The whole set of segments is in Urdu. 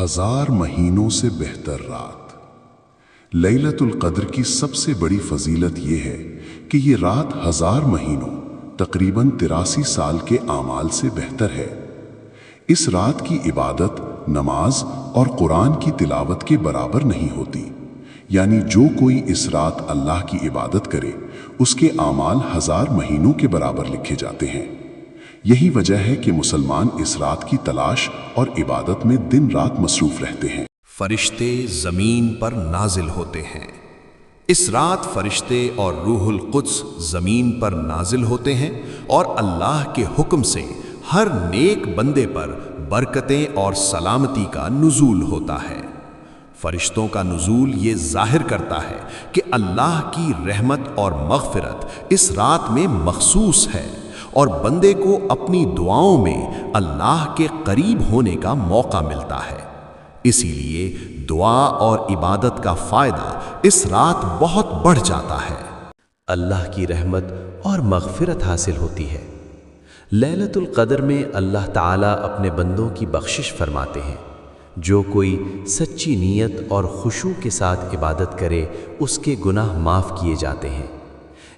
1000 مہینوں سے بہتر رات۔ لیلۃ القدر کی سب سے بڑی فضیلت یہ ہے کہ یہ رات 1000 مہینوں تقریباً 83 سال کے اعمال سے بہتر ہے۔ اس رات کی عبادت نماز اور قرآن کی تلاوت کے برابر نہیں ہوتی، یعنی جو کوئی اس رات اللہ کی عبادت کرے اس کے اعمال 1000 مہینوں کے برابر لکھے جاتے ہیں۔ یہی وجہ ہے کہ مسلمان اس رات کی تلاش اور عبادت میں دن رات مصروف رہتے ہیں۔ فرشتے زمین پر نازل ہوتے ہیں۔ اس رات فرشتے اور روح القدس زمین پر نازل ہوتے ہیں اور اللہ کے حکم سے ہر نیک بندے پر برکتیں اور سلامتی کا نزول ہوتا ہے۔ فرشتوں کا نزول یہ ظاہر کرتا ہے کہ اللہ کی رحمت اور مغفرت اس رات میں مخصوص ہے اور بندے کو اپنی دعاؤں میں اللہ کے قریب ہونے کا موقع ملتا ہے۔ اسی لیے دعا اور عبادت کا فائدہ اس رات بہت بڑھ جاتا ہے۔ اللہ کی رحمت اور مغفرت حاصل ہوتی ہے۔ لیلۃ القدر میں اللہ تعالیٰ اپنے بندوں کی بخشش فرماتے ہیں۔ جو کوئی سچی نیت اور خشوع کے ساتھ عبادت کرے اس کے گناہ معاف کیے جاتے ہیں۔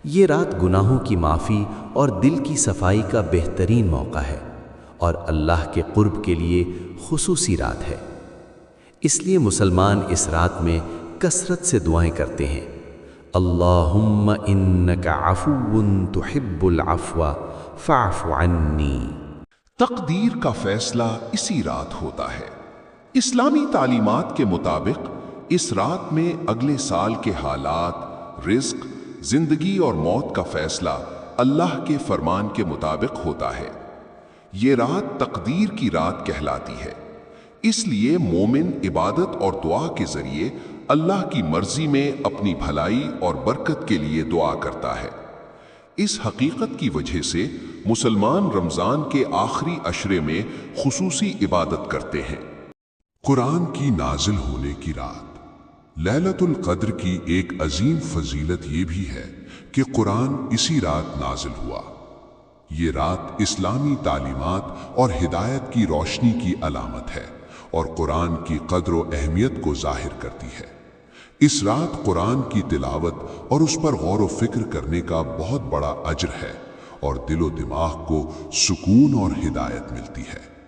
یہ رات گناہوں کی معافی اور دل کی صفائی کا بہترین موقع ہے اور اللہ کے قرب کے لیے خصوصی رات ہے۔ اس لیے مسلمان اس رات میں کثرت سے دعائیں کرتے ہیں۔ اللہم انک عفو تحب العفو فاعف عنی۔ تقدیر کا فیصلہ اسی رات ہوتا ہے۔ اسلامی تعلیمات کے مطابق اس رات میں اگلے سال کے حالات، رزق، زندگی اور موت کا فیصلہ اللہ کے فرمان کے مطابق ہوتا ہے۔ یہ رات تقدیر کی رات کہلاتی ہے۔ اس لیے مومن عبادت اور دعا کے ذریعے اللہ کی مرضی میں اپنی بھلائی اور برکت کے لیے دعا کرتا ہے۔ اس حقیقت کی وجہ سے مسلمان رمضان کے آخری عشرے میں خصوصی عبادت کرتے ہیں۔ قرآن کی نازل ہونے کی رات۔ لیلۃ القدر کی ایک عظیم فضیلت یہ بھی ہے کہ قرآن اسی رات نازل ہوا۔ یہ رات اسلامی تعلیمات اور ہدایت کی روشنی کی علامت ہے اور قرآن کی قدر و اہمیت کو ظاہر کرتی ہے۔ اس رات قرآن کی تلاوت اور اس پر غور و فکر کرنے کا بہت بڑا اجر ہے اور دل و دماغ کو سکون اور ہدایت ملتی ہے۔